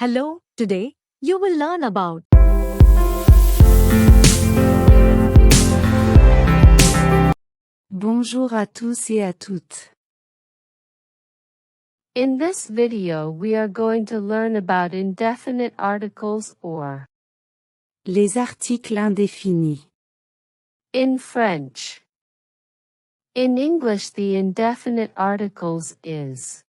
Hello, today you will learn about Bonjour à tous et à toutes. In this video we are going to learn about indefinite articles or, Les articles indéfinis. in French. In English the indefinite articles is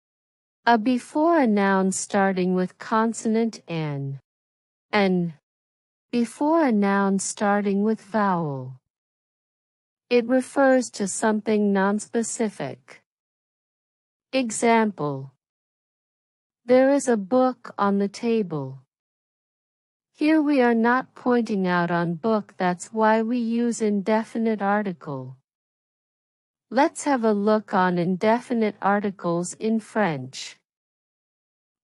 a before a noun starting with consonant n, and before a noun starting with vowel. It refers to something non-specific. Example: there is a book on the table. Here we are not pointing out on book, that's why we use indefinite article. Let's have a look on indefinite articles in French.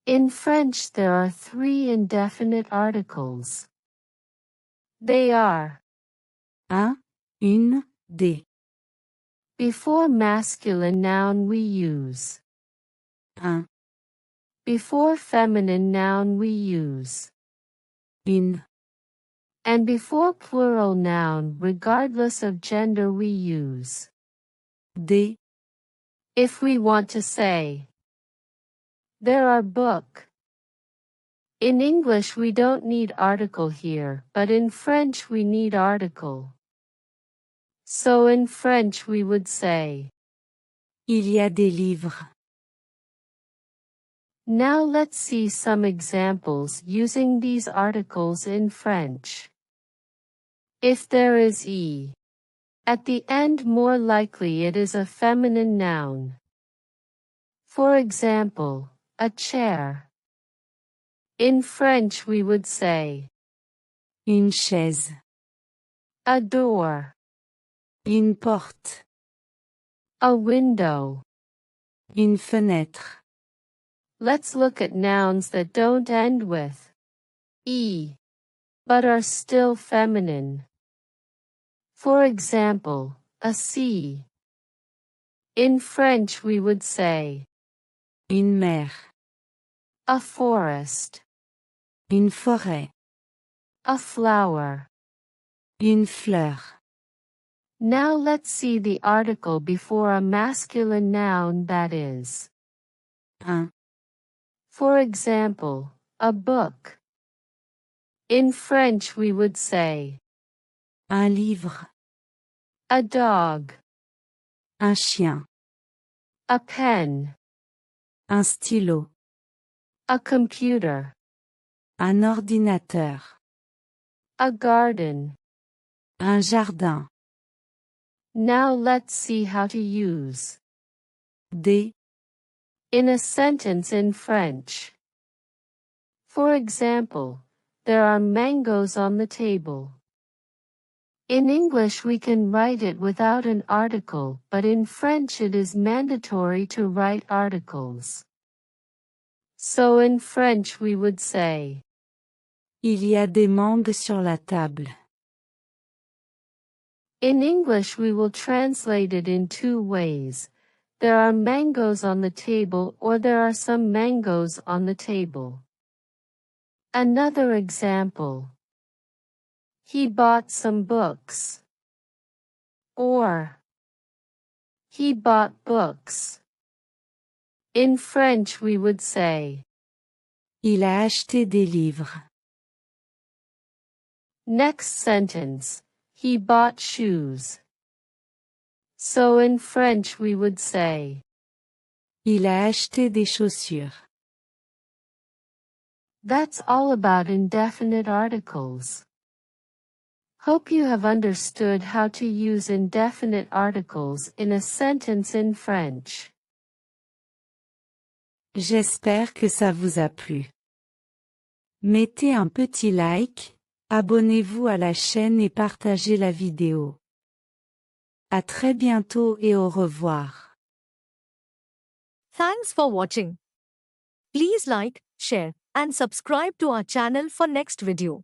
In French there are 3 indefinite articles. They are Un, une, des. before masculine noun we use. Un, Before feminine noun we use. une. And before plural noun regardless of gender we use Des. if we want to say there are book. In English we don't need article here, but in French we need article. So in French we would say Il y a des livres. Now let's see some examples using these articles in French. If there is e at the end, more likely it is a feminine noun. For example, a chair. In French we would say Une chaise. a door, Une porte. a window. Une fenêtre. Let's look at nouns that don't end with e, but are still feminine. For example, a sea. In French we would say Une mer. a forest, Une forêt. a flower. Une fleur. Now let's see the article before a masculine noun, that is. Un, For example, a book. In French we would say un livre. a dog, Un chien. a pen, Un stylo. a computer, Un ordinateur. a garden. Un jardin. Now let's see how to use Des. in a sentence in French. For example, there are mangoes on the table. In English we can write it without an article, but in French it is mandatory to write articles. So in French we would say Il y a des mangues sur la table. In English we will translate it in 2 ways. There are mangoes on the table, or there are some mangoes on the table. Another example: he bought some books. Or he bought books. In French we would say Il a acheté des livres. next sentence: he bought shoes. So in French we would say Il a acheté des chaussures. That's all about indefinite articles. Hope you have understood how to use indefinite articles in a sentence in French. J'espère que ça vous a plu. Mettez un petit like, abonnez-vous à la chaîne et partagez la vidéo. À très bientôt et au revoir. Thanks for watching. Please like, share, and subscribe to our channel for next video.